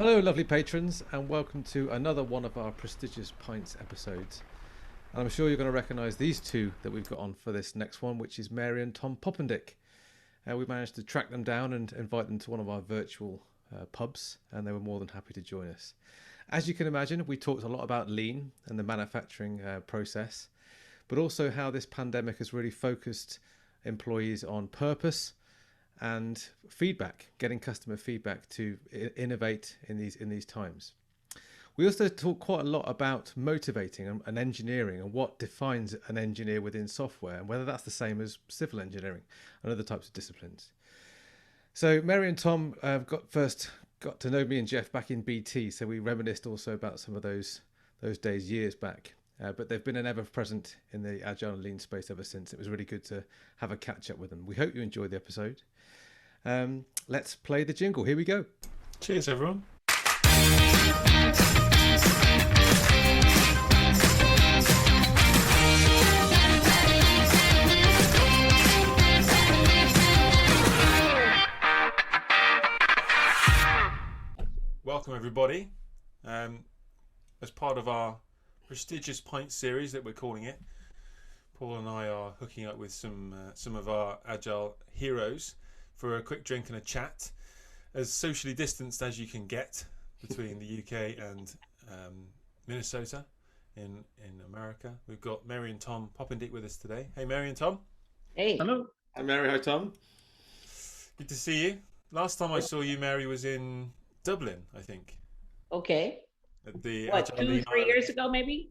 Hello, lovely patrons, and welcome to another one of our Prestigious Pints episodes. And I'm sure you're going to recognise these two that we've got on for this next one, which is Mary and Tom Poppendieck. We managed to track them down and invite them to one of our virtual pubs, and they were more than happy to join us. As you can imagine, we talked a lot about lean and the manufacturing process, but also how this pandemic has really focused employees on purpose and feedback, getting customer feedback to innovate in these times. We also talk quite a lot about motivating and engineering and what defines an engineer within software and whether that's the same as civil engineering and other types of disciplines. So Mary and Tom got to know me and Geoff back in BT, so we reminisced also about some of those days years back. But they've been an ever-present in the Agile and Lean space ever since. It was really good to have a catch-up with them. We hope you enjoyed the episode. Let's play the jingle. Here we go. Cheers, everyone. Welcome, everybody. As part of our Prestigious Pints series that we're calling it, Paul and I are hooking up with some of our Agile heroes for a quick drink and a chat, as socially distanced as you can get between the UK and Minnesota in America. We've got Mary and Tom Poppendieck with us today. Hey, Mary and Tom. Hey. Hello. Hi, Mary. Hi, Tom. Good to see you. Last time I saw you, Mary, was in Dublin, I think. Okay. At the What, Agile 2-3 years ago, maybe?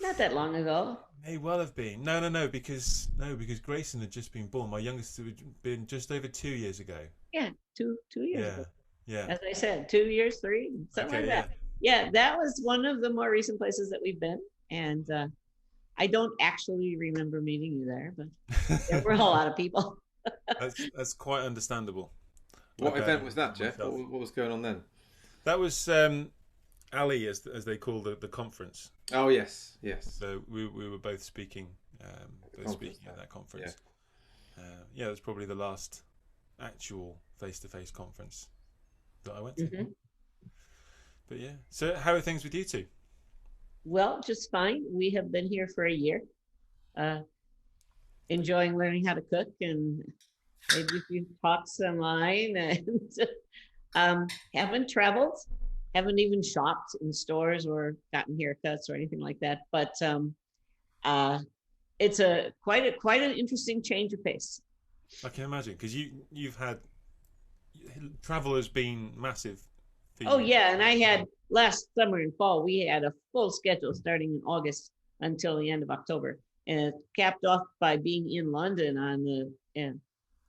Not that long ago. May well have been. No, because Grayson had just been born. My youngest had been just over 2 years ago. Yeah, two years ago. Yeah. As I said, 2 years, 3, something like that. Yeah, that was one of the more recent places that we've been. And I don't actually remember meeting you there, but there were a lot of people. That's quite understandable. What event was that, Geoff? What was going on then? That was Ali, as they call the conference. Oh, yes. So we were both speaking at that conference. Yeah, that's probably the last actual face-to-face conference that I went to. Mm-hmm. But yeah, so how are things with you two? Well, just fine. We have been here for a year, enjoying learning how to cook and maybe a few talks online, and haven't traveled. Haven't even shopped in stores or gotten haircuts or anything like that. But it's quite an interesting change of pace. I can imagine, because you've had travel has been massive for you. Oh yeah, and I had last summer and fall we had a full schedule starting in August until the end of October, and it capped off by being in London on the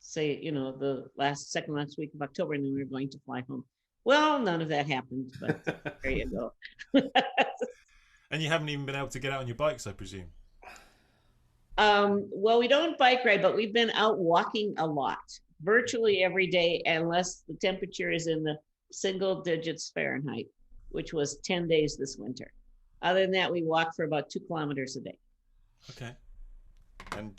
second last week of October, and then we were going to fly home. Well, none of that happened, but there you go. And you haven't even been able to get out on your bikes, I presume. Well, we don't bike ride, but we've been out walking a lot, virtually every day, unless the temperature is in the single digits Fahrenheit, which was 10 days this winter. Other than that, we walk for about 2 kilometers a day. Okay. And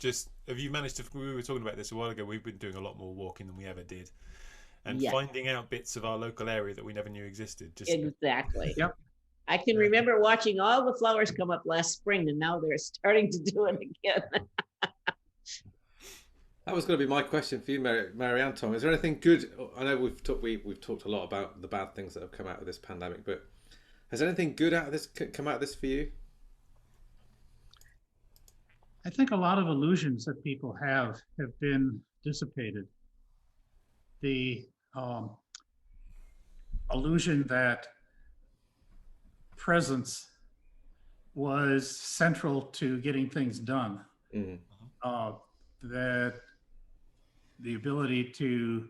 have you managed to, we were talking about this a while ago, we've been doing a lot more walking than we ever did. And finding out bits of our local area that we never knew existed. Exactly. Yep. I can remember watching all the flowers come up last spring, and now they're starting to do it again. That was going to be my question for you, Mary and Tom. Is there anything good? I know we've talked a lot about the bad things that have come out of this pandemic, but has anything good come out of this for you? I think a lot of illusions that people have been dissipated. The illusion that presence was central to getting things done. Mm-hmm. That the ability to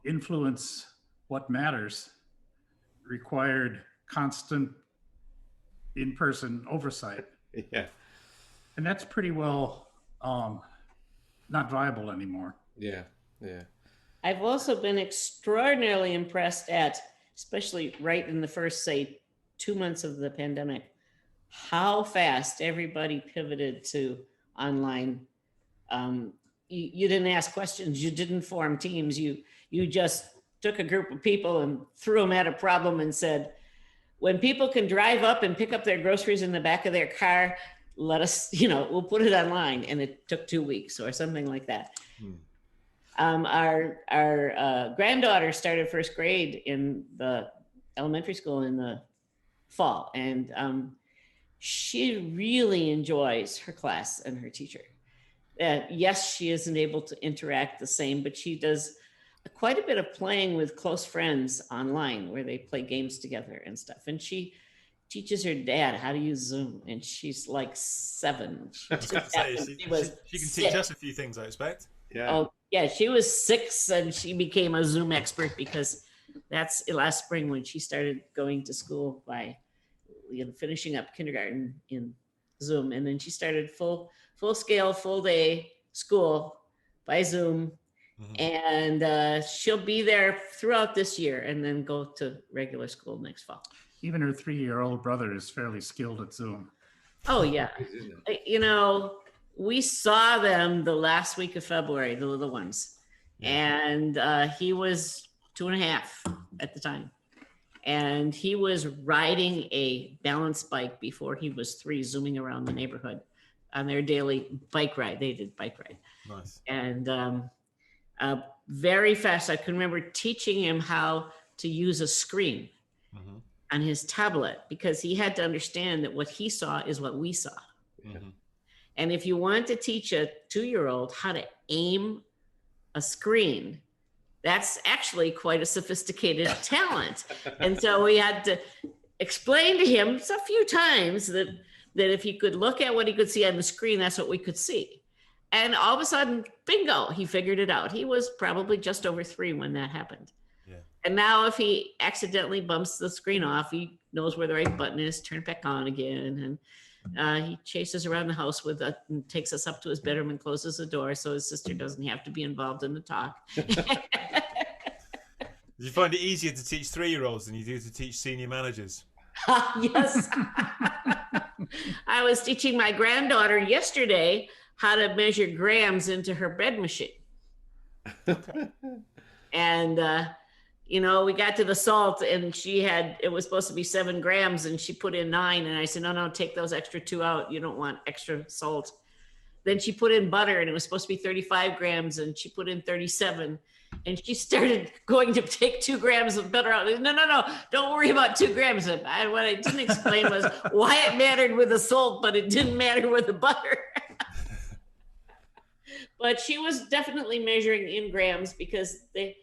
influence what matters required constant in-person oversight. Yeah. And that's pretty well not viable anymore. Yeah. I've also been extraordinarily impressed at, especially right in the first, say, 2 months of the pandemic, how fast everybody pivoted to online. You didn't ask questions, you didn't form teams, you just took a group of people and threw them at a problem and said, when people can drive up and pick up their groceries in the back of their car, let us, we'll put it online. And it took 2 weeks or something like that. Our granddaughter started first grade in the elementary school in the fall. And she really enjoys her class and her teacher. Yes, she isn't able to interact the same, but she does quite a bit of playing with close friends online where they play games together and stuff. And she teaches her dad how to use Zoom, and she's like 7. I was going to say, she can teach us a few things, I expect. Yeah. Oh, yeah. She was 6 and she became a Zoom expert because that's last spring when she started going to school by finishing up kindergarten in Zoom. And then she started full scale, full day school by Zoom. And she'll be there throughout this year and then go to regular school next fall. Even her 3-year-old brother is fairly skilled at Zoom. Oh, yeah. We saw them the last week of February, the little ones. And he was 2.5 at the time. And he was riding a balance bike before he was 3, zooming around the neighborhood on their daily bike ride. They did bike ride. Nice. And very fast. I can remember teaching him how to use a screen on his tablet because he had to understand that what he saw is what we saw. And if you want to teach a 2-year-old how to aim a screen, that's actually quite a sophisticated talent. And so we had to explain to him a few times that if he could look at what he could see on the screen, that's what we could see. And all of a sudden, bingo, he figured it out. He was probably just over 3 when that happened. Yeah. And now if he accidentally bumps the screen off, he knows where the right button is, turn it back on again. And he chases around the house with it and takes us up to his bedroom and closes the door so his sister doesn't have to be involved in the talk. Do you find it easier to teach 3-year-olds than you do to teach senior managers? Yes. I was teaching my granddaughter yesterday how to measure grams into her bread machine. And, we got to the salt and it was supposed to be 7 grams and she put in 9. And I said, no, take those extra 2 out. You don't want extra salt. Then she put in butter and it was supposed to be 35 grams and she put in 37. And she started going to take 2 grams of butter out. No, don't worry about 2 grams. What I didn't explain was why it mattered with the salt, but it didn't matter with the butter. But she was definitely measuring in grams because they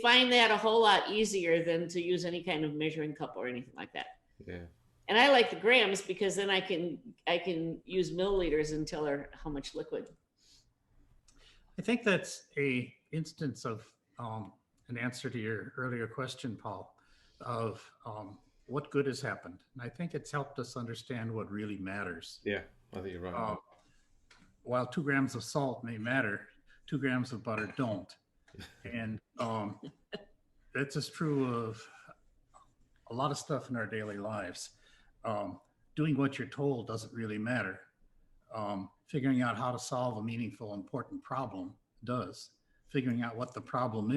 find that a whole lot easier than to use any kind of measuring cup or anything like that. Yeah. And I like the grams because then I can use milliliters and tell her how much liquid. I think that's a instance of an answer to your earlier question, Paul, of what good has happened. And I think it's helped us understand what really matters. Yeah, I think you're right. While 2 grams of salt may matter, 2 grams of butter don't. And that's as true of a lot of stuff in our daily lives. Doing what you're told doesn't really matter. Figuring out how to solve a meaningful, important problem does. Figuring out what the problem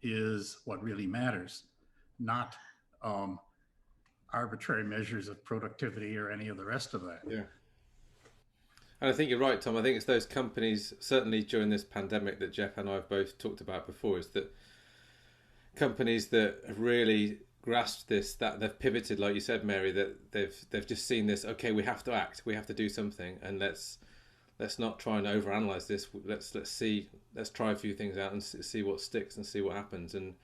is what really matters, not arbitrary measures of productivity or any of the rest of that. Yeah. And I think you're right, Tom. I think it's those companies, certainly during this pandemic that Geoff and I have both talked about before, is that companies that have really grasped this, that they've pivoted, like you said, Mary, that they've just seen this, okay, we have to act, we have to do something, and let's not try and overanalyze this. Let's try a few things out and see what sticks and see what happens, and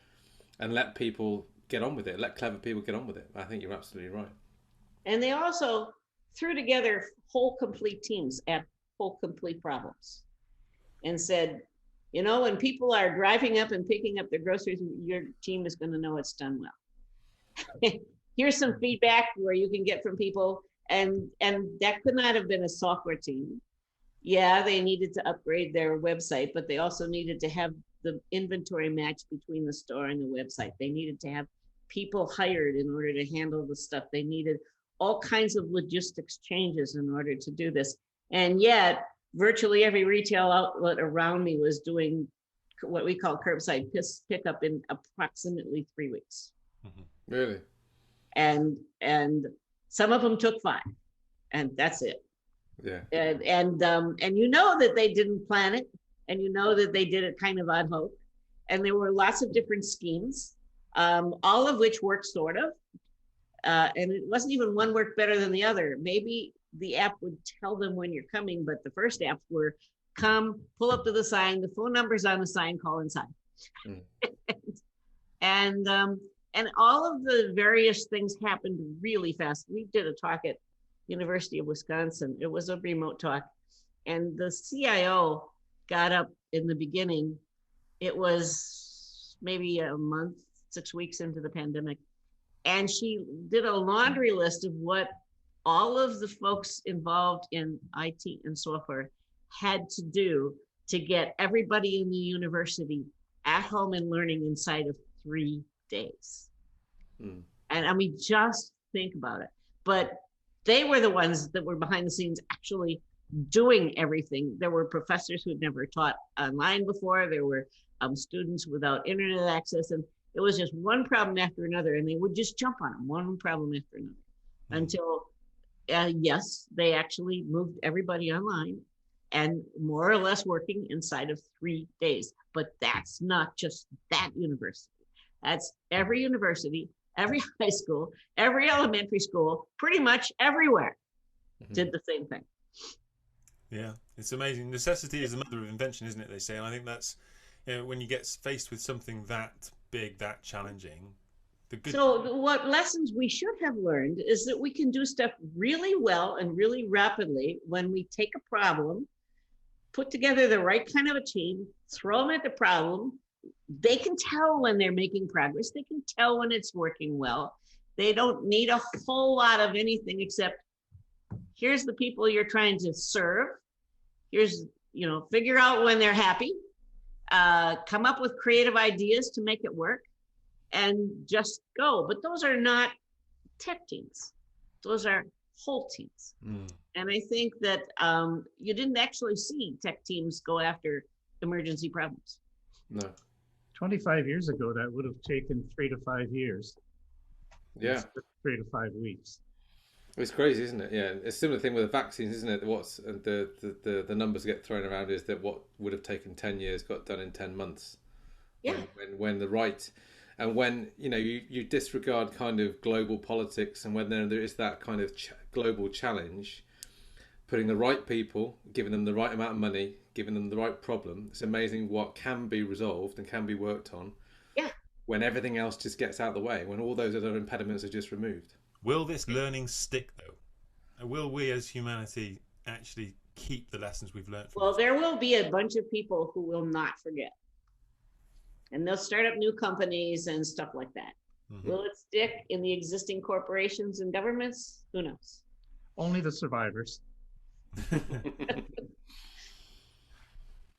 let people get on with it. Let clever people get on with it. I think you're absolutely right. And they also threw together whole complete teams at whole complete problems and said, when people are driving up and picking up their groceries, your team is going to know it's done well. Here's some feedback where you can get from people. And that could not have been a software team. Yeah, they needed to upgrade their website, but they also needed to have the inventory match between the store and the website. They needed to have people hired in order to handle the stuff. They needed all kinds of logistics changes in order to do this. And yet, virtually every retail outlet around me was doing what we call curbside pickup in approximately 3 weeks. Really? And some of them took 5, and that's it. Yeah. And you know that they didn't plan it, and you know that they did it kind of ad hoc, and there were lots of different schemes, all of which worked sort of, and it wasn't even one worked better than the other. Maybe the app would tell them when you're coming, but the first apps were come, pull up to the sign, the phone number's on the sign, call inside. and all of the various things happened really fast. We did a talk at University of Wisconsin. It was a remote talk, and the CIO got up in the beginning. It was maybe a month, 6 weeks into the pandemic, and she did a laundry list of what all of the folks involved in IT and software had to do to get everybody in the university at home and learning inside of 3 days. And I mean, just think about it. But they were the ones that were behind the scenes actually doing everything. There were professors who had never taught online before. There were students without internet access. And it was just one problem after another. And they would just jump on them, one problem after another, until, yes, they actually moved everybody online and more or less working inside of 3 days. But that's not just that university. That's every university, every high school, every elementary school, pretty much everywhere did the same thing. Yeah, it's amazing. Necessity is the mother of invention, isn't it? They say, and I think that's, you know, when you get faced with something that big, that challenging. So what lessons we should have learned is that we can do stuff really well and really rapidly when we take a problem, put together the right kind of a team, throw them at the problem. They can tell when they're making progress. They can tell when it's working well. They don't need a whole lot of anything except here's the people you're trying to serve. Here's, you know, figure out when they're happy, come up with creative ideas to make it work, and just go. But those are not tech teams. Those are whole teams. And I think that you didn't actually see tech teams go after emergency problems. No. 25 years ago, that would have taken 3 to 5 years. Yeah. 3 to 5 weeks. It's crazy, isn't it? Yeah, it's a similar thing with the vaccines, isn't it? What's the numbers get thrown around is that what would have taken 10 years got done in 10 months. Yeah. When the right, and when you disregard kind of global politics, and when there is that kind of global challenge, putting the right people, giving them the right amount of money, giving them the right problem, it's amazing what can be resolved and can be worked on. Yeah. When everything else just gets out of the way, when all those other impediments are just removed. Will this learning stick, though? Will we as humanity actually keep the lessons we've learned from this? There will be a bunch of people who will not forget. And they'll start up new companies and stuff like that. Will it stick in the existing corporations and governments? Who knows? Only the survivors.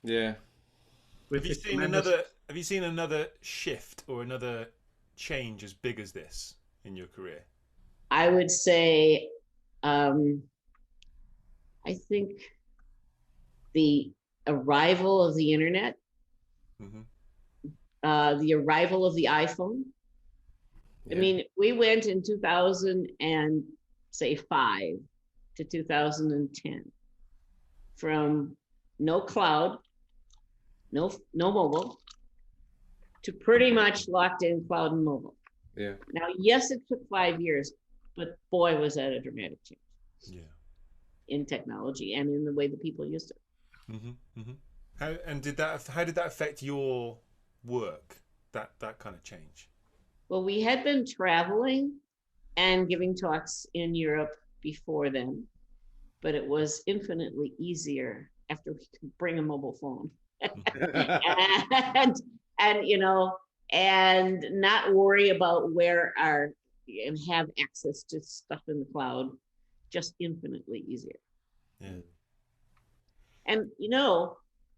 Yeah. Have you seen another shift or another change as big as this in your career? I would say, I think the arrival of the internet, the arrival of the iPhone. Yeah. I mean, we went in 2005 to 2010 from no cloud, no mobile, to pretty much locked in cloud and mobile. Yeah. Now, yes, it took 5 years, but boy, was that a dramatic change. Yeah. In technology and in the way that people used it. How did that affect your work? That kind of change? Well, we had been traveling and giving talks in Europe before then, but it was infinitely easier after we could bring a mobile phone and not worry about and have access to stuff in the cloud, just infinitely easier. Yeah. And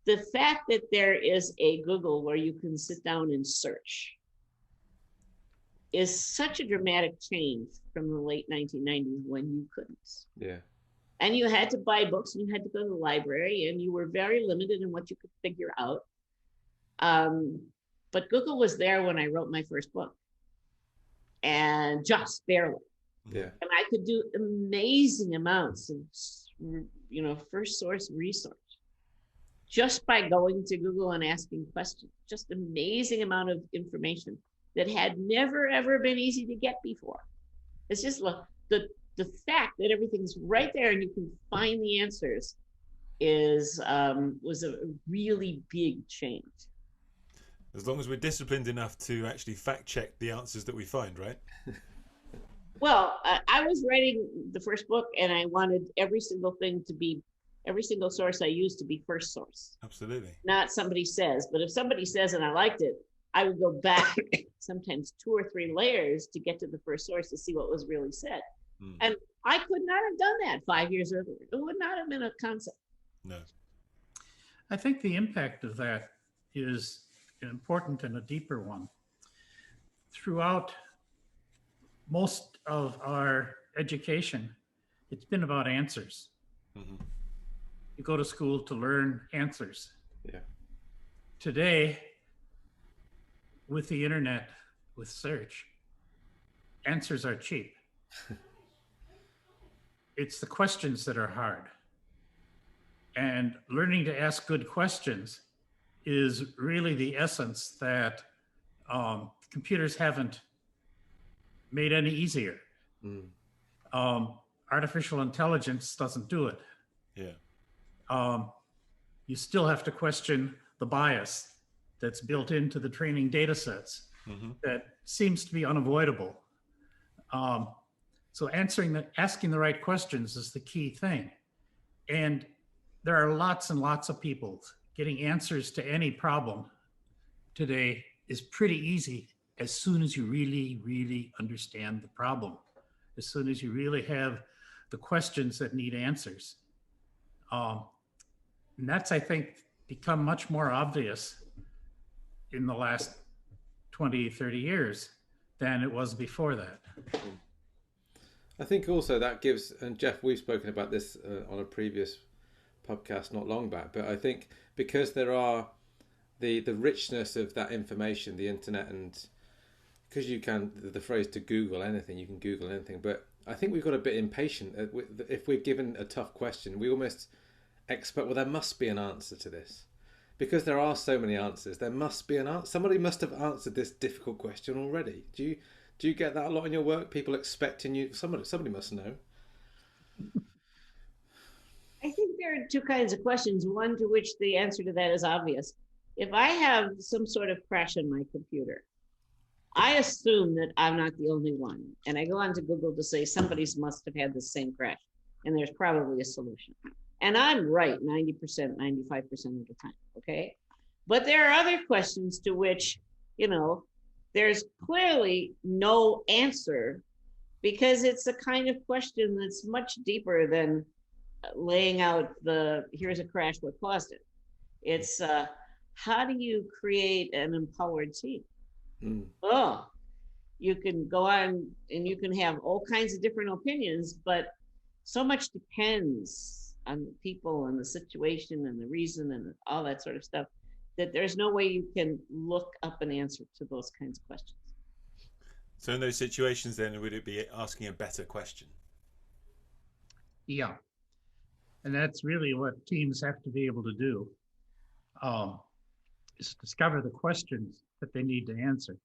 the fact that there is a Google where you can sit down and search is such a dramatic change from the late 1990s when you couldn't. Yeah. And you had to buy books and you had to go to the library and you were very limited in what you could figure out. But Google was there when I wrote my first book, and just barely. Yeah. And I could do amazing amounts of, first source research just by going to Google and asking questions. Just amazing amount of information that had never ever been easy to get before. It's just the fact that everything's right there and you can find the answers was a really big change. As long as we're disciplined enough to actually fact check the answers that we find, right? Well, I was writing the first book, and I wanted every single source I used to be first source. Absolutely. Not somebody says, but if somebody says and I liked it, I would go back sometimes 2 or 3 layers to get to the first source to see what was really said. And I could not have done that 5 years earlier. It would not have been a concept. No. I think the impact of that is important and a deeper one. Throughout most of our education, it's been about answers. Mm-hmm. You go to school to learn answers. Yeah. Today, with the internet, with search, answers are cheap. It's the questions that are hard. And learning to ask good questions is really the essence that computers haven't made any easier. Artificial intelligence doesn't do it. Yeah. You still have to question the bias that's built into the training data sets that seems to be unavoidable. So asking the right questions is the key thing. And there are lots and lots of people. Getting answers to any problem today is pretty easy as soon as you really, really understand the problem, as soon as you really have the questions that need answers. And that's, I think, become much more obvious in the last 20, 30 years than it was before that. I think also that gives, and Geoff, we've spoken about this on a previous podcast not long back, but I think because there are the richness of that information, the internet, and because you can, the phrase to Google anything, you can Google anything, but I think we've got a bit impatient. If we're given a tough question, we almost expect, well, there must be an answer to this. Because there are so many answers, there must be an answer. Somebody must have answered this difficult question already. Do you get that a lot in your work? People expecting you, somebody must know. I think there are 2 kinds of questions. One to which the answer to that is obvious. If I have some sort of crash in my computer, I assume that I'm not the only one. And I go onto Google to say somebody must have had the same crash, and there's probably a solution. And I'm right 90%, 95% of the time, okay? But there are other questions to which, there's clearly no answer, because it's a kind of question that's much deeper than laying out here's a crash, what caused it. It's how do you create an empowered team? You can go on and you can have all kinds of different opinions, but so much depends on the people and the situation and the reason and all that sort of stuff, that there's no way you can look up an answer to those kinds of questions. So in those situations then, would it be asking a better question? Yeah. And that's really what teams have to be able to do, is discover the questions that they need to answer.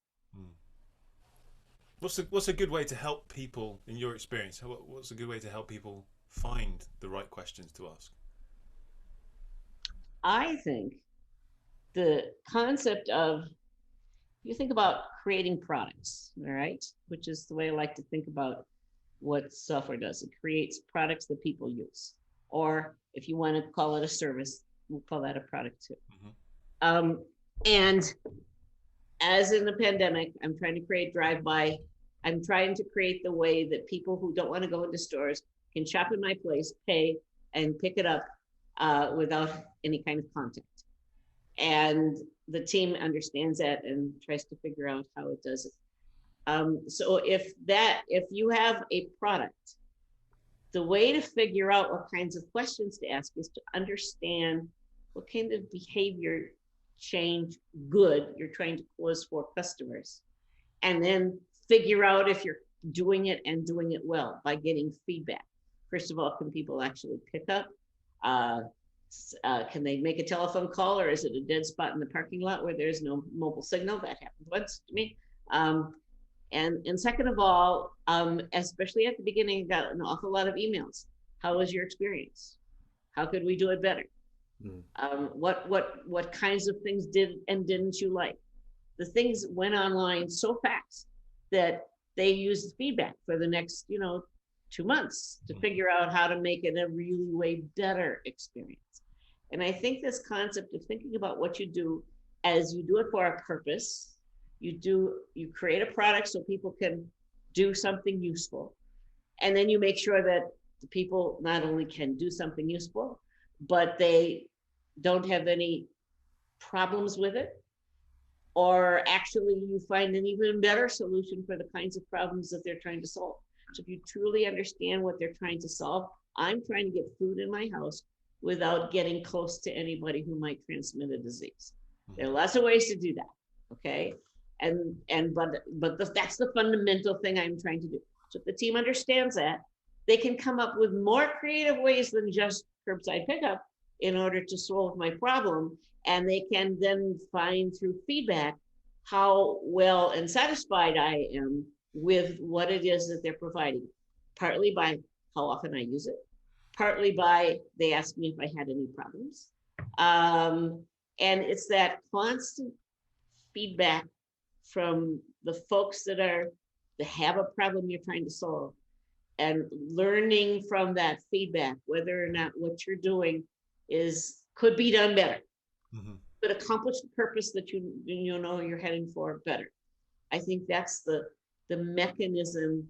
What's a good way to help people, in your experience, what's a good way to help people find the right questions to ask? I think the concept of, you think about creating products, all right, which is the way I like to think about what software does. It creates products that people use. Or if you want to call it a service, we'll call that a product too. And as in the pandemic, I'm trying to create drive-by. I'm trying to create the way that people who don't want to go into stores can shop in my place, pay, and pick it up without any kind of contact. And the team understands that and tries to figure out how it does it. So if you have a product, the way to figure out what kinds of questions to ask is to understand what kind of behavior change good you're trying to cause for customers, and then figure out if you're doing it and doing it well by getting feedback. First of all, can people actually pick up? Can they make a telephone call, or is it a dead spot in the parking lot where there's no mobile signal? That happened once to me. And second of all, especially at the beginning, I got an awful lot of emails. How was your experience? How could we do it better? What kinds of things did and didn't you like? The things went online so fast that they used feedback for the next, 2 months to figure out how to make it a really way better experience. And I think this concept of thinking about what you do as you do it for a purpose, you create a product so people can do something useful. And then you make sure that the people not only can do something useful, but they don't have any problems with it. Or actually you find an even better solution for the kinds of problems that they're trying to solve. So if you truly understand what they're trying to solve, I'm trying to get food in my house without getting close to anybody who might transmit a disease. There are lots of ways to do that, okay? But that's the fundamental thing I'm trying to do. So if the team understands that, they can come up with more creative ways than just curbside pickup in order to solve my problem. And they can then find through feedback how well and satisfied I am with what it is that they're providing, partly by how often I use it, partly by they ask me if I had any problems. And it's that constant feedback from the folks that have a problem you're trying to solve, and learning from that feedback whether or not what you're doing could be done better, could accomplish the purpose that you know you're heading for better. I think that's the mechanism,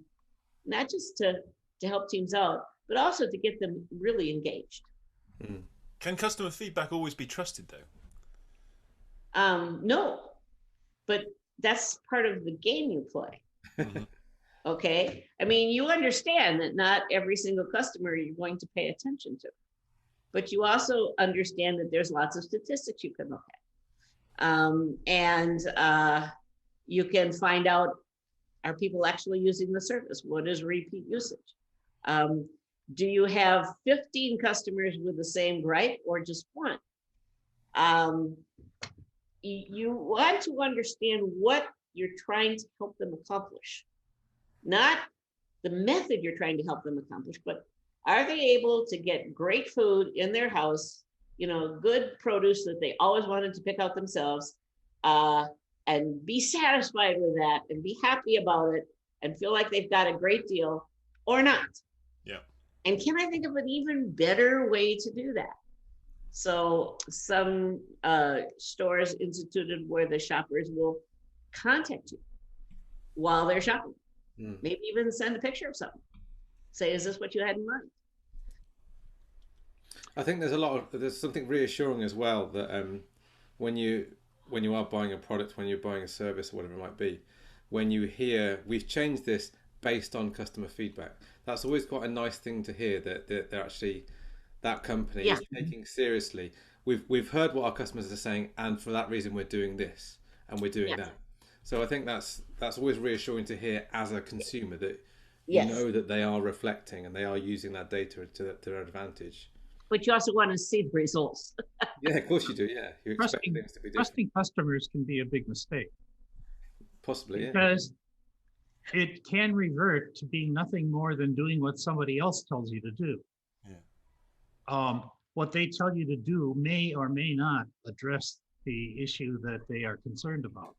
not just to help teams out, but also to get them really engaged. Can customer feedback always be trusted, though? No, but that's part of the game you play. Okay, I mean, you understand that not every single customer you're going to pay attention to, but you also understand that there's lots of statistics you can look at, and you can find out, are people actually using the service? What is repeat usage? Do you have 15 customers with the same gripe or just one? You want to understand what you're trying to help them accomplish, not the method you're trying to help them accomplish, but are they able to get great food in their house, good produce that they always wanted to pick out themselves, and be satisfied with that and be happy about it and feel like they've got a great deal, or not? Yeah. And can I think of an even better way to do that? So some stores instituted where the shoppers will contact you while they're shopping. Maybe even send a picture of something. Say, is this what you had in mind? I think there's something reassuring as well that when you are buying a product, when you're buying a service or whatever it might be, when you hear we've changed this based on customer feedback, that's always quite a nice thing to hear, that they're actually, that company is taking seriously. We've heard what our customers are saying, and for that reason we're doing this and we're doing that. So I think that's always reassuring to hear as a consumer, that you know that they are reflecting and they are using that data to their advantage. But you also want to see the results. Yeah, of course you do. Yeah, you expect things to be different. Trusting customers can be a big mistake. Possibly, because it can revert to being nothing more than doing what somebody else tells you to do. What they tell you to do may or may not address the issue that they are concerned about.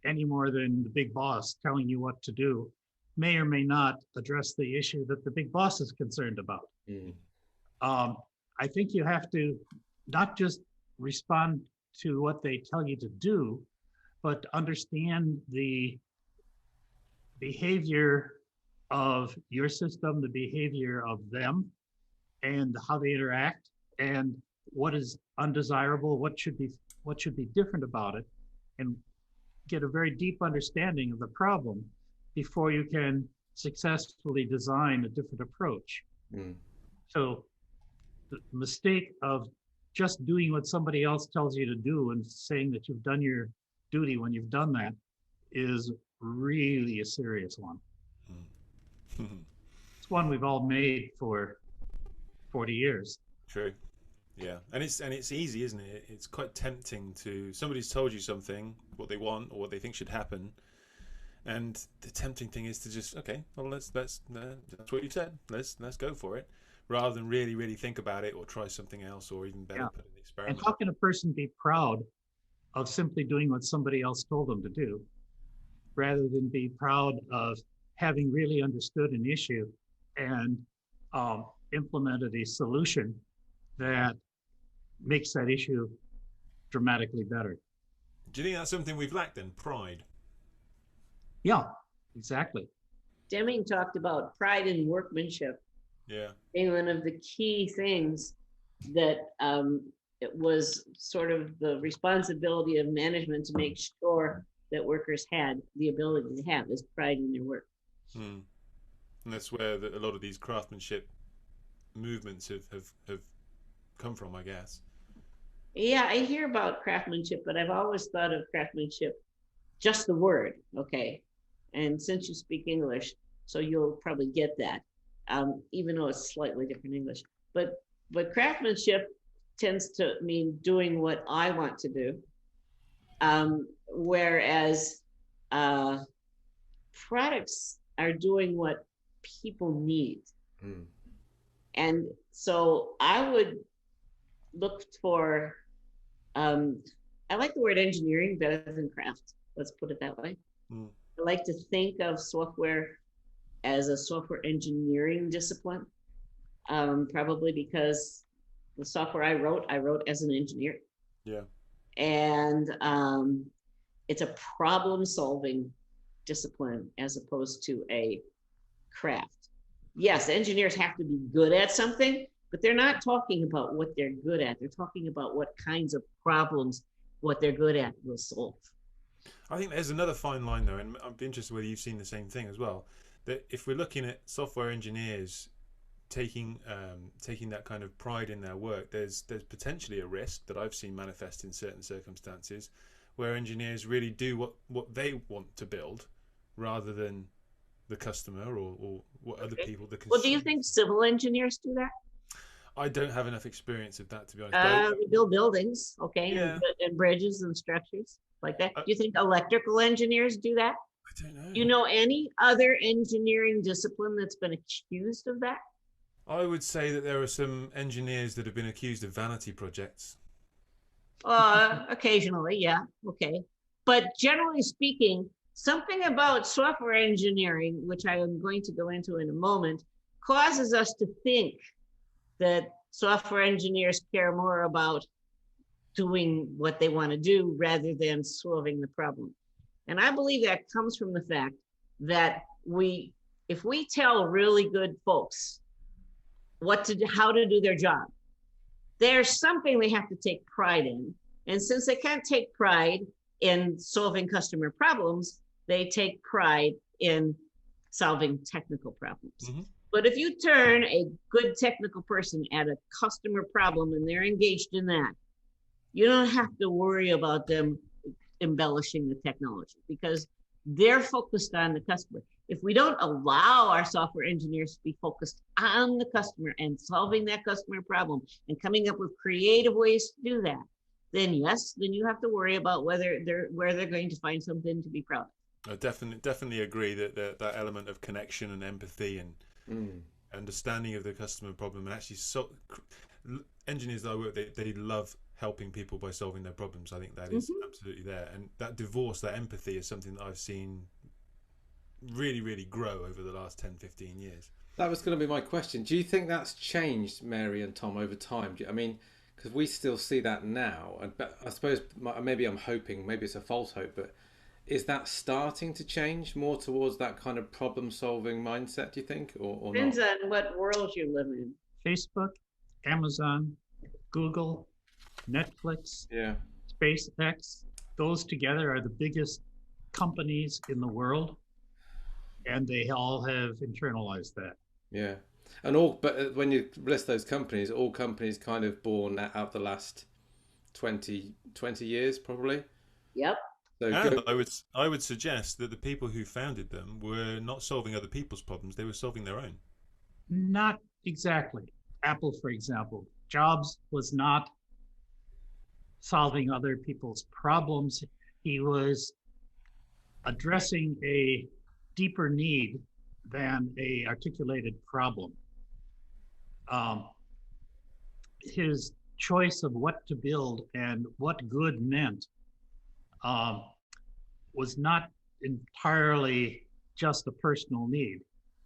Any more than the big boss telling you what to do may or may not address the issue that the big boss is concerned about. I think you have to not just respond to what they tell you to do, but understand the behavior of your system, the behavior of them, and how they interact, and what is undesirable, what should be different about it, and get a very deep understanding of the problem before you can successfully design a different approach. So the mistake of just doing what somebody else tells you to do and saying that you've done your duty when you've done that is really a serious one. It's one we've all made for 40 years. True. Yeah, and it's easy, isn't it? It's quite tempting to somebody's told you something, what they want or what they think should happen, and the tempting thing is to just well that's what you said. Let's go for it, rather than really think about it or try something else, or even better, put an experiment. And how can a person be proud of simply doing what somebody else told them to do, rather than be proud of having really understood an issue and implemented a solution that makes that issue dramatically better? Do you think that's something we've lacked then? Pride? Yeah, exactly. Deming talked about pride in workmanship. Yeah. Being one of the key things that it was sort of the responsibility of management to make sure that workers had the ability to have this pride in their work. And that's where a lot of these craftsmanship movements have come from, I guess. Yeah, I hear about craftsmanship, but I've always thought of craftsmanship, just the word, okay? And since you speak English, so you'll probably get that, even though it's slightly different English. But craftsmanship tends to mean doing what I want to do, whereas products are doing what people need. And so I would look for, I like the word engineering better than craft, let's put it that way. I like to think of software as a software engineering discipline, probably because the software I wrote as an engineer. Yeah. And it's a problem solving discipline as opposed to a craft. Yes, engineers have to be good at something, but they're not talking about what they're good at. They're talking about what kinds of problems what they're good at will solve. I think there's another fine line though, and I'd be interested whether you've seen the same thing as well, that if we're looking at software engineers taking that kind of pride in their work, there's potentially a risk that I've seen manifest in certain circumstances where engineers really do what they want to build rather than the customer or what other people, the consumer. Well, do you think civil engineers do that? I don't have enough experience of that, to be honest. We build buildings, okay, Yeah. and bridges and structures like that. Do you think electrical engineers do that? I don't know. Do you know any other engineering discipline that's been accused of that? I would say that there are some engineers that have been accused of vanity projects. Occasionally, yeah, okay. But generally speaking, something about software engineering, which I am going to go into in a moment, causes us to think that software engineers care more about doing what they want to do rather than solving the problem. And I believe that comes from the fact that if we tell really good folks how to do their job, there's something they have to take pride in. And since they can't take pride in solving customer problems, they take pride in solving technical problems. Mm-hmm. But if you turn a good technical person at a customer problem and they're engaged in that, you don't have to worry about them embellishing the technology because they're focused on the customer. If we don't allow our software engineers to be focused on the customer and solving that customer problem and coming up with creative ways to do that, then yes, then you have to worry about where they're going to find something to be proud of. I definitely agree that that element of connection and empathy and understanding of the customer problem, and actually engineers that I work with, they love helping people by solving their problems. I think that is absolutely there, and that empathy is something that I've seen really grow over the last 10-15 years. That was going to be my question. Do you think that's changed, Mary and Tom, over time? I mean, because we still see that now, but I suppose maybe I'm hoping, maybe it's a false hope, but is that starting to change more towards that kind of problem-solving mindset, do you think, or Depends not? on what world you live in. Facebook, Amazon, Google, Netflix, SpaceX, those together are the biggest companies in the world, and they all have internalized that. Yeah. And all, but when you list those companies, all companies kind of born out the last 20 years, probably. Yep. So And I would suggest that the people who founded them were not solving other people's problems; they were solving their own. Not exactly. Apple, for example, Jobs was not solving other people's problems. He was addressing a deeper need than a articulated problem. His choice of what to build and what good meant was not entirely just a personal need.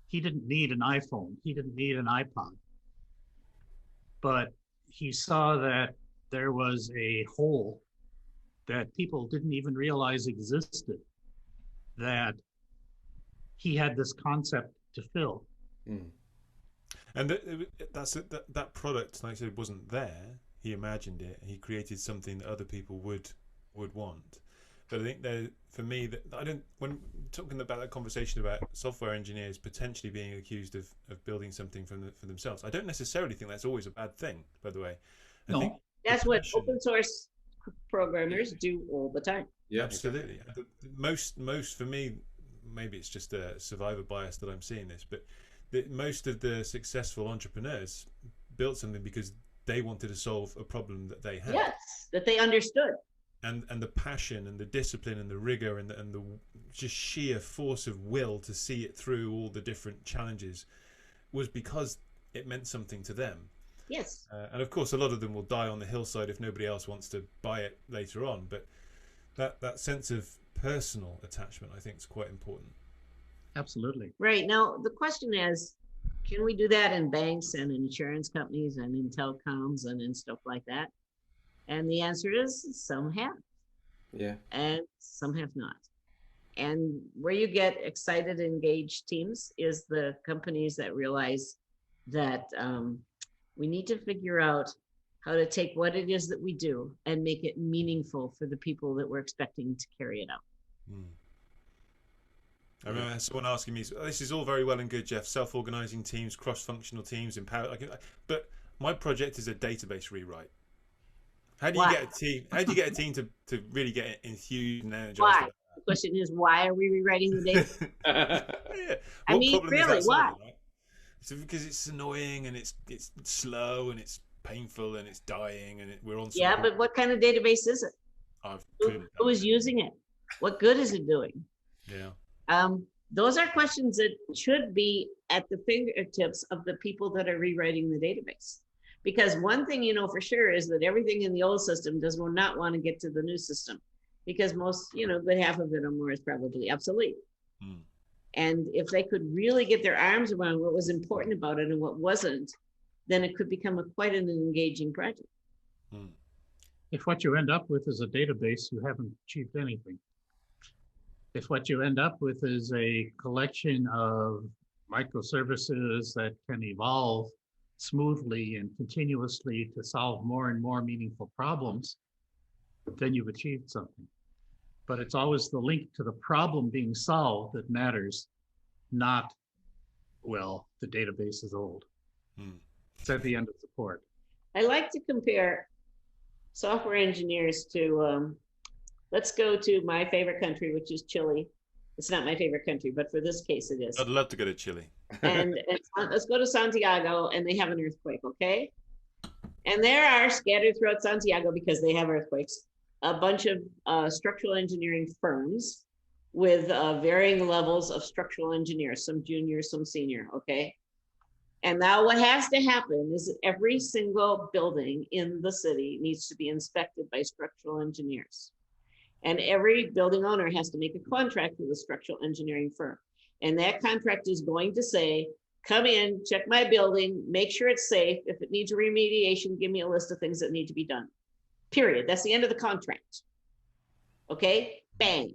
He didn't need an iPhone. He didn't need an iPod. But he saw that there was a hole that people didn't even realize existed, that he had this concept to fill. Mm. And that product, like I said, wasn't there. He imagined it. He created something that other people would want. But I think that for me, that I don't. When talking about that conversation about software engineers potentially being accused of building something for themselves, I don't necessarily think that's always a bad thing. By the way, I think that's what open source programmers do all the time. Yeah, absolutely. Exactly. Most for me, maybe it's just a survivor bias that I'm seeing this, but most of the successful entrepreneurs built something because they wanted to solve a problem that they had. Yes, that they understood. And the passion and the discipline and the rigor and the just sheer force of will to see it through all the different challenges was because it meant something to them. Yes. And of course, a lot of them will die on the hillside if nobody else wants to buy it later on. But that sense of personal attachment, I think, is quite important. Absolutely. Right. Now, the question is, can we do that in banks and insurance companies and in telecoms and in stuff like that? And the answer is some have. Yeah. And some have not. And where you get excited, engaged teams is the companies that realize that we need to figure out how to take what it is that we do and make it meaningful for the people that we're expecting to carry it out. I remember someone asking me, this is all very well and good, Geoff, self-organizing teams, cross-functional teams, empower, but my project is a database rewrite. How do you get a team? How do you get a team to really get enthused and energized? Why? The question is, why are we rewriting the data? Yeah. I mean, really, why? Right? It's because it's annoying and it's slow and it's painful and it's dying and we're on. Yeah, but what kind of database is it? Who is using it? What good is it doing? Yeah. Those are questions that should be at the fingertips of the people that are rewriting the database. Because one thing you know for sure is that everything in the old system does not want to get to the new system, because most, good half of it or more is probably obsolete. And if they could really get their arms around what was important about it and what wasn't, then it could become quite an engaging project. If what you end up with is a database, you haven't achieved anything. If what you end up with is a collection of microservices that can evolve smoothly and continuously to solve more and more meaningful problems, then you've achieved something. But it's always the link to the problem being solved that matters, not, well, the database is old. It's at the end of support. I like to compare software engineers to, let's go to my favorite country, which is Chile. It's not my favorite country, but for this case it is. I'd love to go to Chile. And let's go to Santiago, and they have an earthquake, okay? And there are scattered throughout Santiago, because they have earthquakes, a bunch of structural engineering firms with varying levels of structural engineers, some junior, some senior, okay? And now what has to happen is that every single building in the city needs to be inspected by structural engineers. And every building owner has to make a contract with a structural engineering firm. And that contract is going to say, come in, check my building, make sure it's safe. If it needs remediation, give me a list of things that need to be done. Period. That's the end of the contract. Okay, bang.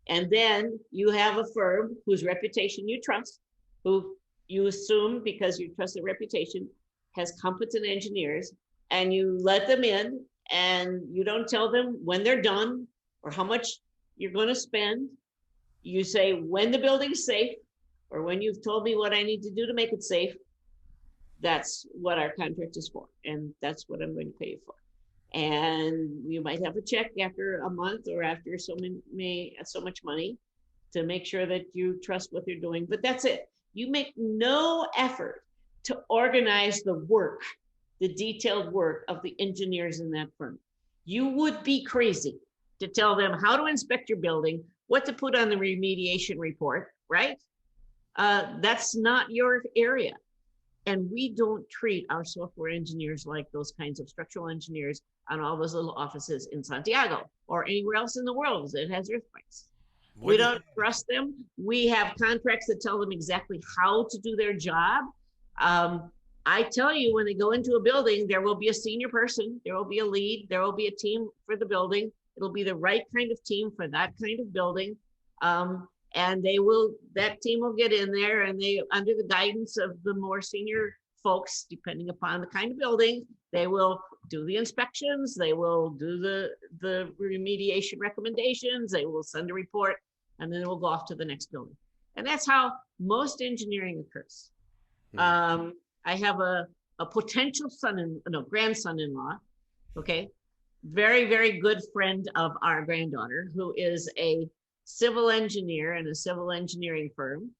And then you have a firm whose reputation you trust, who you assume, because you trust their reputation, has competent engineers, and you let them in, and you don't tell them when they're done or how much you're going to spend. You say when the building's safe, or when you've told me what I need to do to make it safe, That's what our contract is for, and that's what I'm going to pay you for. And you might have a check after a month or after so much money to make sure that you trust what they're doing. But that's it. You make no effort to organize the work, the detailed work of the engineers in that firm. You would be crazy to tell them how to inspect your building, what to put on the remediation report, right? That's not your area. And we don't treat our software engineers like those kinds of structural engineers on all those little offices in Santiago or anywhere else in the world that has earthquakes. We don't trust them. We have contracts that tell them exactly how to do their job. I tell you, when they go into a building, there will be a senior person, there will be a lead, there will be a team for the building. It'll be the right kind of team for that kind of building. And that team will get in there, and they, under the guidance of the more senior folks, depending upon the kind of building, they will do the inspections, they will do the remediation recommendations, they will send a report, and then it will go off to the next building. And that's how most engineering occurs. Mm-hmm. I have a potential grandson-in-law, okay, very, very good friend of our granddaughter, who is a civil engineer in a civil engineering firm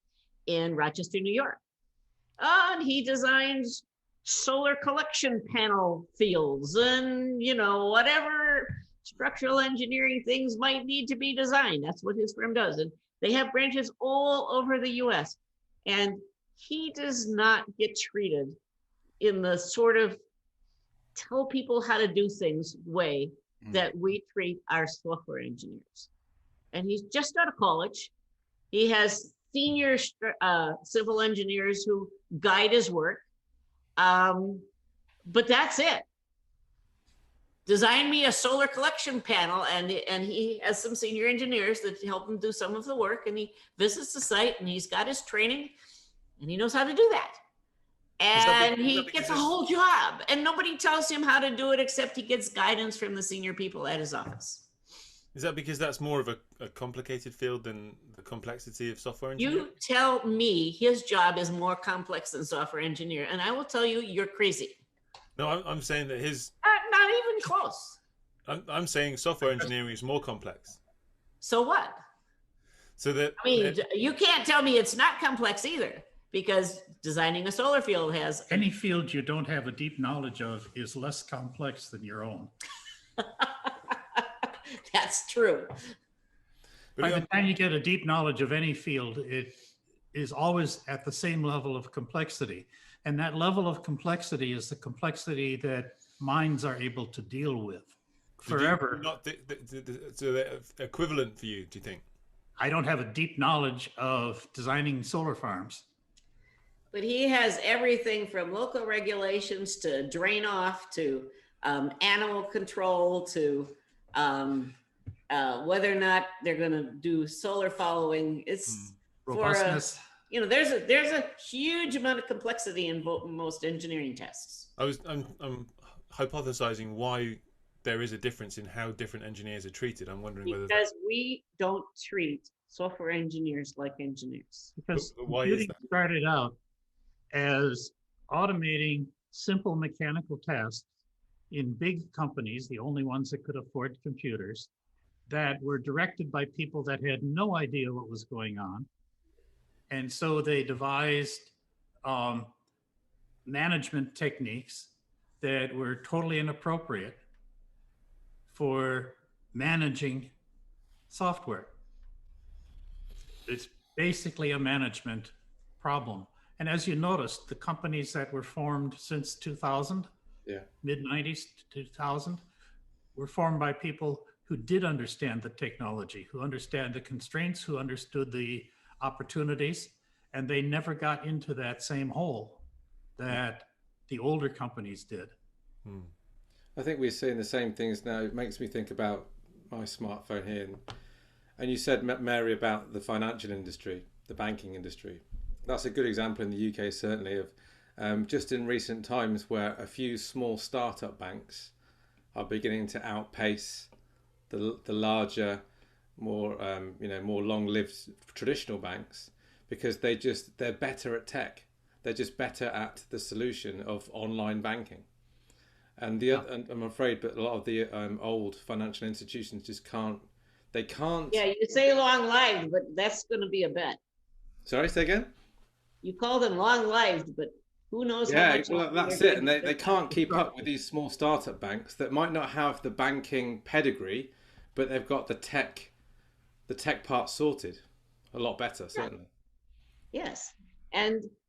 in Rochester, New York. And he designs solar collection panel fields and, whatever structural engineering things might need to be designed. That's what his firm does. And they have branches all over the US. And he does not get treated in the sort of tell people how to do things way that we treat our software engineers. And he's just out of college. He has senior civil engineers who guide his work. But that's it. Design me a solar collection panel, and he has some senior engineers that help him do some of the work, and he visits the site, and he's got his training, and he knows how to do that. And he gets a whole job, and nobody tells him how to do it except he gets guidance from the senior people at his office. Is that because that's more of a complicated field than the complexity of software engineering? You tell me his job is more complex than software engineer, and I will tell you you're crazy. No, I'm saying that his... Not even close. I'm saying software engineering is more complex. So what? So that... you can't tell me it's not complex either, because designing a solar field has... Any field you don't have a deep knowledge of is less complex than your own. That's true. By the time you get a deep knowledge of any field, it is always at the same level of complexity. And that level of complexity is the complexity that minds are able to deal with forever. Not the equivalent for you, do you think? I don't have a deep knowledge of designing solar farms. But he has everything from local regulations to drain off to animal control to whether or not they're going to do solar following. It's robustness. There's a huge amount of complexity in most engineering tests. I'm hypothesizing why there is a difference in how different engineers are treated. I'm wondering because we don't treat software engineers like engineers. Because why is that? Started out as automating simple mechanical tasks in big companies, the only ones that could afford computers, that were directed by people that had no idea what was going on. And so they devised management techniques that were totally inappropriate for managing software. It's basically a management problem. And as you noticed, the companies that were formed since 2000, mid-90s to 2000, were formed by people who did understand the technology, who understand the constraints, who understood the opportunities, and they never got into that same hole that the older companies did. I think we're seeing the same things now. It makes me think about my smartphone here. And you said, Mary, about the financial industry, the banking industry. That's a good example in the UK, certainly, of just in recent times where a few small startup banks are beginning to outpace the larger, more more long-lived traditional banks, because they're better at tech. They're just better at the solution of online banking. And and I'm afraid, but a lot of the old financial institutions just can't. They can't. Yeah, you say long-lived, but that's going to be a bet. Sorry, say again. You call them long-lived, but who knows how Yeah, much well, longer that's they're it. And gonna they can't keep up with these small startup banks that might not have the banking pedigree, but they've got the tech part sorted a lot better, certainly. Yes.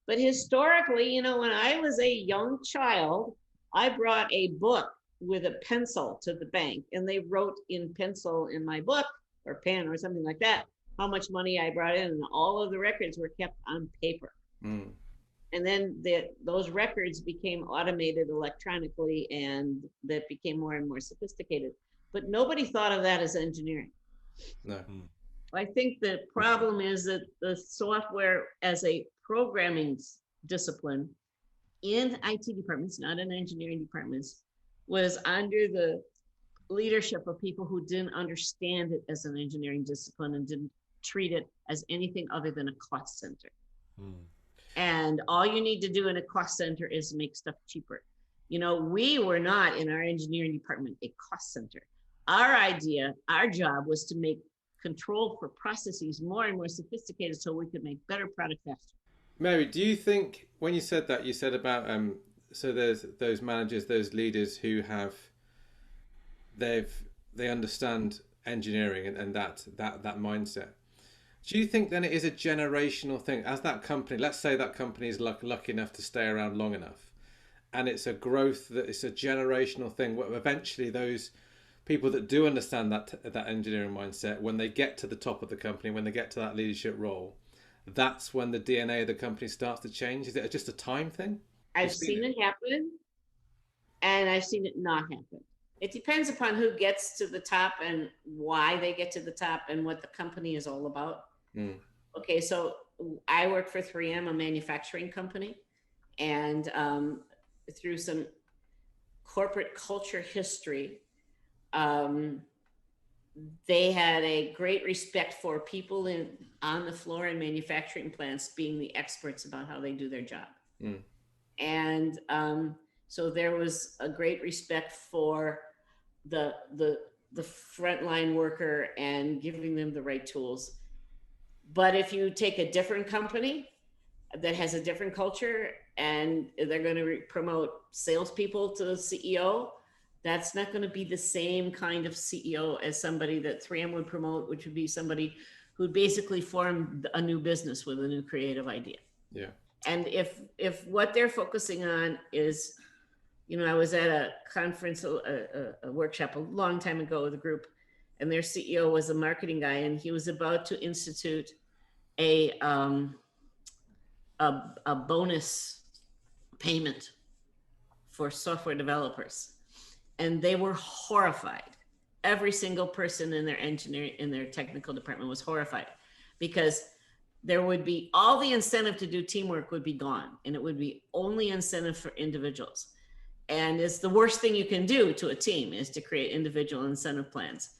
But historically, when I was a young child, I brought a book with a pencil to the bank, and they wrote in pencil in my book or pen or something like that how much money I brought in, and all of the records were kept on paper. Mm. And then those records became automated electronically, and that became more and more sophisticated. But nobody thought of that as engineering. No. I think the problem is that the software as a programming discipline in IT departments, not in engineering departments, was under the leadership of people who didn't understand it as an engineering discipline and didn't treat it as anything other than a cost center. And all you need to do in a cost center is make stuff cheaper. We were not in our engineering department a cost center. Our job was to make control for processes more and more sophisticated so we could make better product faster. Mary, do you think when you said that, you said about so there's those managers, those leaders who have they understand engineering and that mindset. Do you think then it is a generational thing? As that company, let's say that company is lucky enough to stay around long enough, and it's a growth that it's a generational thing where eventually those people that do understand that engineering mindset, when they get to the top of the company, when they get to that leadership role, that's when the DNA of the company starts to change? Is it just a time thing? I've seen it happen, and I've seen it not happen. It depends upon who gets to the top and why they get to the top and what the company is all about. Okay, so I work for 3M, a manufacturing company, and through some corporate culture history, they had a great respect for people on the floor in manufacturing plants being the experts about how they do their job. And so there was a great respect for the frontline worker and giving them the right tools. But if you take a different company that has a different culture and they're going to promote salespeople to the CEO, that's not going to be the same kind of CEO as somebody that 3M would promote, which would be somebody who'd basically formed a new business with a new creative idea. Yeah. And if what they're focusing on is, I was at a conference, a workshop a long time ago with a group, and their CEO was a marketing guy, and he was about to institute a bonus payment for software developers. And they were horrified. Every single person in their technical department was horrified, because there would be all the incentive to do teamwork would be gone, and it would be only incentive for individuals. And it's the worst thing you can do to a team is to create individual incentive plans.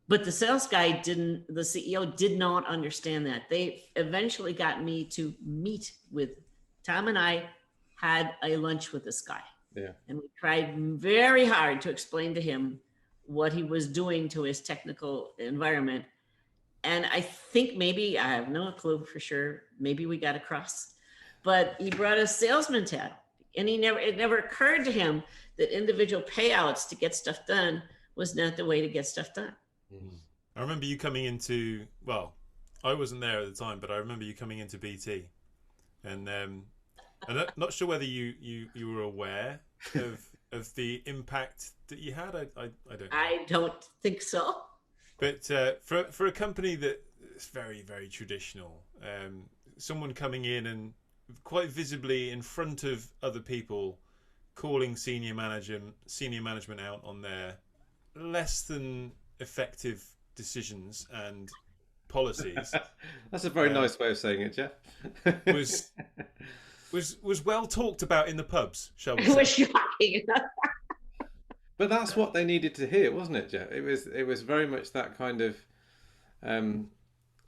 But the CEO did not understand that. They eventually got me to meet with Tom, and I had a lunch with this guy. Yeah. And we tried very hard to explain to him what he was doing to his technical environment. And I think maybe, I have no clue for sure, maybe we got across, but he brought a sales mentality, and it never occurred to him that individual payouts to get stuff done was not the way to get stuff done. I remember you coming into, well, I wasn't there at the time, but I remember you coming into BT, and I'm not sure whether you were aware of the impact that you had. I don't know. I don't think so. But for a company that is very, very traditional, someone coming in and quite visibly in front of other people, calling senior management out on their less than effective decisions and policies. That's a very nice way of saying it, Geoff. was well talked about in the pubs, shall we say? It was shocking. But that's what they needed to hear, wasn't it, Geoff? It was very much that kind of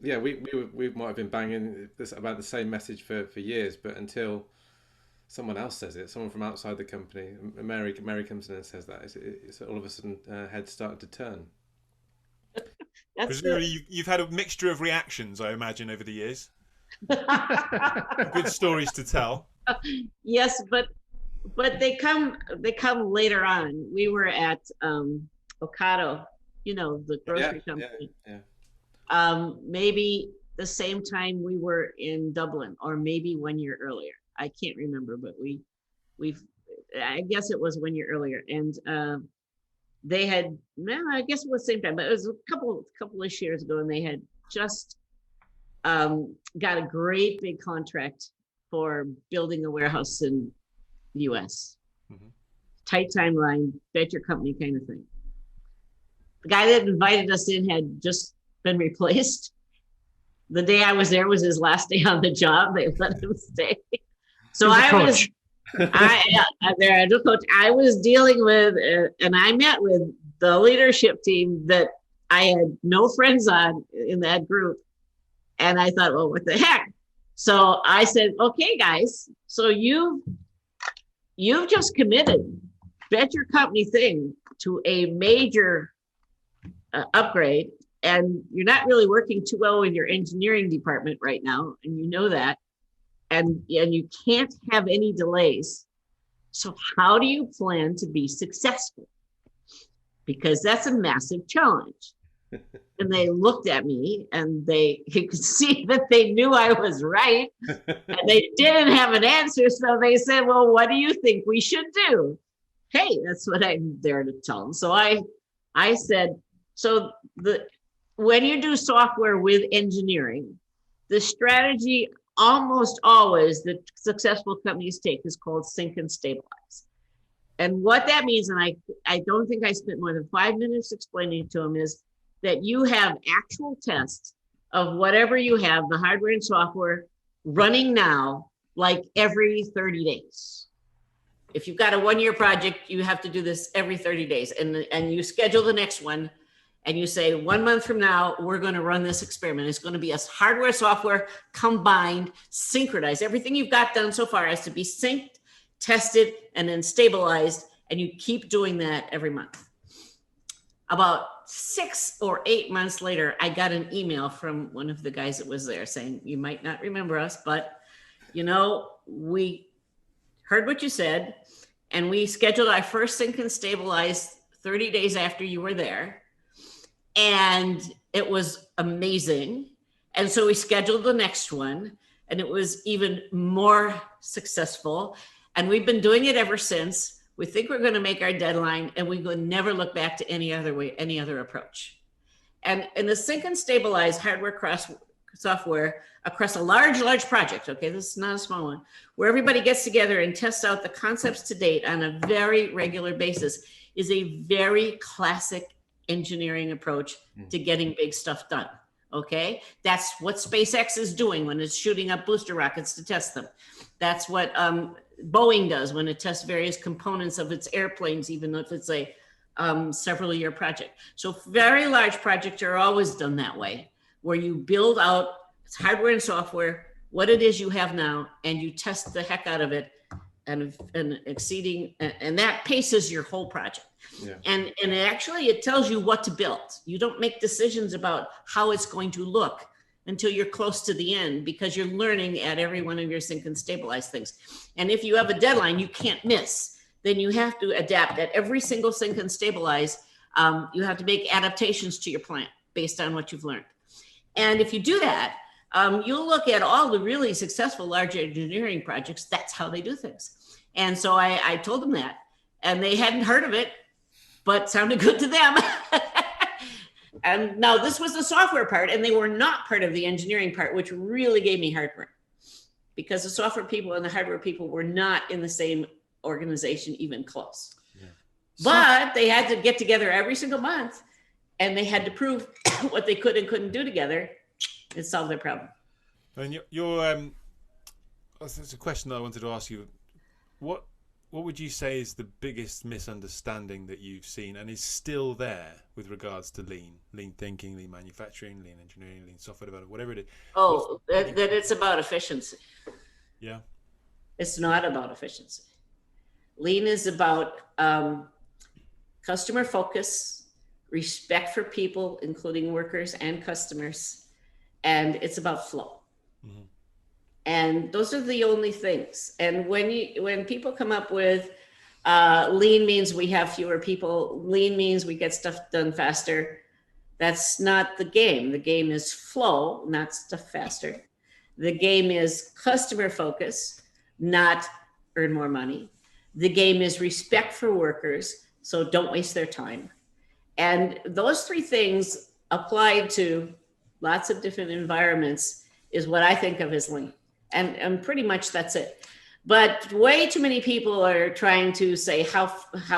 yeah, we might have been banging this about the same message for years, but until someone else says it, someone from outside the company, Mary comes in and says that, it's all of a sudden heads started to turn. That's Presumably, you've had a mixture of reactions, I imagine, over the years. Good stories to tell. Yes, but they come later on. We were at Ocado, the grocery company. Maybe the same time we were in Dublin, or maybe 1 year earlier. I can't remember, but I guess it was 1 year earlier. And they had, I guess it was the same time, but it was a couple-ish years ago, and they had just got a great big contract for building a warehouse in the US. Mm-hmm. Tight timeline, bet your company kind of thing. The guy that invited us in had just been replaced. The day I was there was his last day on the job. They let him stay. So I was dealing with, and I met with the leadership team that I had no friends on in that group. And I thought, well, what the heck? So I said, okay, guys, so you've just committed, bet your company thing, to a major upgrade, and you're not really working too well with your engineering department right now, and you know that, and you can't have any delays. So how do you plan to be successful? Because that's a massive challenge. And they looked at me, and you could see that they knew I was right, and they didn't have an answer. So they said, well, what do you think we should do? Hey, that's what I'm there to tell them. So I said, so when you do software with engineering, the strategy almost always that successful companies take is called sync and stabilize. And what that means, and I don't think I spent more than 5 minutes explaining it to them, is that you have actual tests of whatever you have, the hardware and software, running now, like every 30 days. If you've got a 1 year project, you have to do this every 30 days. And you schedule the next one, and you say, 1 month from now, we're going to run this experiment. It's going to be a hardware, software, combined, synchronized. Everything you've got done so far has to be synced, tested, and then stabilized. And you keep doing that every month. About 6 or 8 months later, I got an email from one of the guys that was there saying, you might not remember us, but we heard what you said, and we scheduled our first sync and stabilize 30 days after you were there. And it was amazing. And so we scheduled the next one, and it was even more successful. And we've been doing it ever since. We think we're going to make our deadline, and we will never look back to any other approach. And in the sync and stabilize hardware cross software across a large project, okay, this is not a small one, where everybody gets together and tests out the concepts to date on a very regular basis, is a very classic engineering approach to getting big stuff done. Okay, that's what SpaceX is doing when it's shooting up booster rockets to test them. That's what Boeing does when it tests various components of its airplanes, even if it's a several year project. So very large projects are always done that way, where you build out hardware and software, what it is you have now, and you test the heck out of it, and exceeding, and that paces your whole project. Yeah. And it tells you what to build. You don't make decisions about how it's going to look until you're close to the end, because you're learning at every one of your sync and stabilize things. And if you have a deadline you can't miss, then you have to adapt at every single sync and stabilize. You have to make adaptations to your plan based on what you've learned. And if you do that, you'll look at all the really successful large engineering projects. That's how they do things. And so I told them that, and they hadn't heard of it, but sounded good to them. And now this was the software part, and they were not part of the engineering part, which really gave me heartburn, because the software people and the hardware people were not in the same organization, even close. Yeah. But they had to get together every single month, and they had to prove what they could and couldn't do together and solve their problem. And there's a question that I wanted to ask you. what would you say is the biggest misunderstanding that you've seen and is still there with regards to lean thinking, lean manufacturing, lean engineering, lean software development, whatever it is? Oh, that it's about efficiency. Yeah. It's not about efficiency. Lean is about customer focus, respect for people, including workers and customers, and it's about flow. Mm-hmm. And those are the only things. And when people come up with lean means we have fewer people, lean means we get stuff done faster, that's not the game. The game is flow, not stuff faster. The game is customer focus, not earn more money. The game is respect for workers, so don't waste their time. And those three things applied to lots of different environments is what I think of as lean. And pretty much that's it. But way too many people are trying to say, how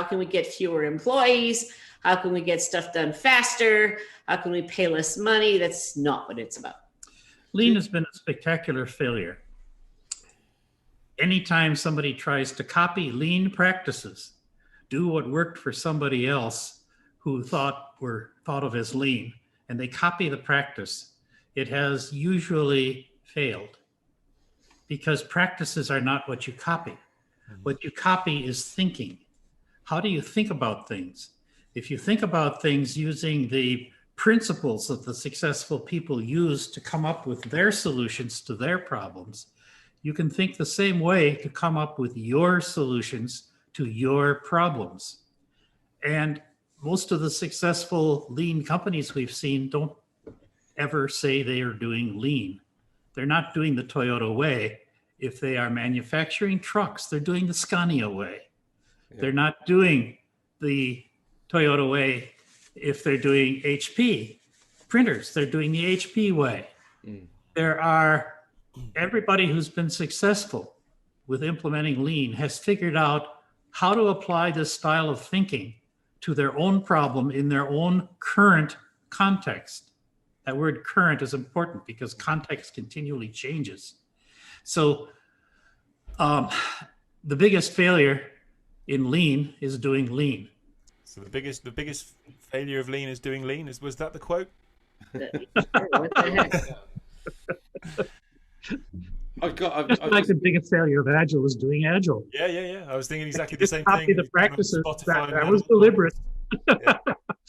can we get fewer employees? How can we get stuff done faster? How can we pay less money? That's not what it's about. Lean has been a spectacular failure. Anytime somebody tries to copy lean practices, do what worked for somebody else who were thought of as lean, and they copy the practice, it has usually failed. Because practices are not what you copy. Mm-hmm. What you copy is thinking. How do you think about things? If you think about things using the principles that the successful people use to come up with their solutions to their problems, you can think the same way to come up with your solutions to your problems. And most of the successful lean companies we've seen don't ever say they are doing lean. They're not doing the Toyota way. If they are manufacturing trucks, they're doing the Scania way. Yeah. They're not doing the Toyota way. If they're doing HP printers, they're doing the HP way. Mm. Everybody who's been successful with implementing lean has figured out how to apply this style of thinking to their own problem in their own current context. That word current is important because context continually changes. So the biggest failure in lean is doing lean. So the biggest failure of lean is doing lean. Was that the quote? What the heck? Like the biggest failure of Agile is doing Agile. Yeah. I was thinking exactly the same copy thing. The practices. That was deliberate. Yeah.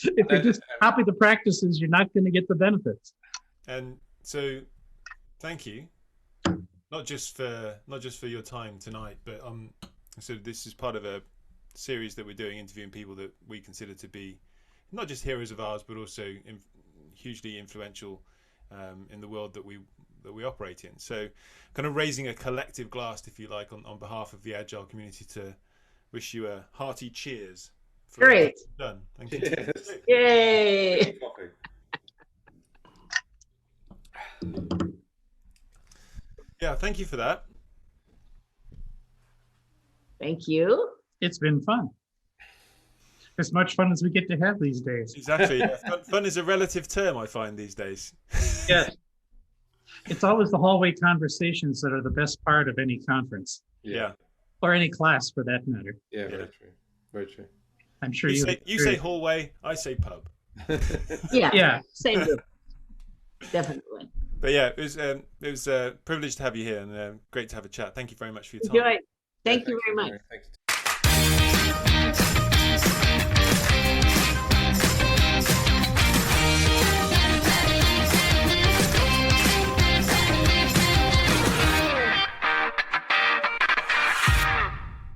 If you just copy the practices, you're not going to get the benefits. And so, thank you, not just for your time tonight, but so this is part of a series that we're doing, interviewing people that we consider to be not just heroes of ours, but also hugely influential in the world that we operate in. So, kind of raising a collective glass, if you like, on behalf of the Agile community, to wish you a hearty cheers. Great. Done. Thank you. Yes. Yay. Yeah, thank you for that. Thank you. It's been fun. As much fun as we get to have these days. Exactly. Yeah. Fun is a relative term, I find, these days. Yes. It's always the hallway conversations that are the best part of any conference. Yeah. Or any class, for that matter. Yeah, very true. Very true. I'm sure you say hallway, I say pub. Yeah. Same group. Definitely. But yeah, it was a privilege to have you here, and great to have a chat. Thank you very much for your time. Enjoy. Thank you very much. Thank you.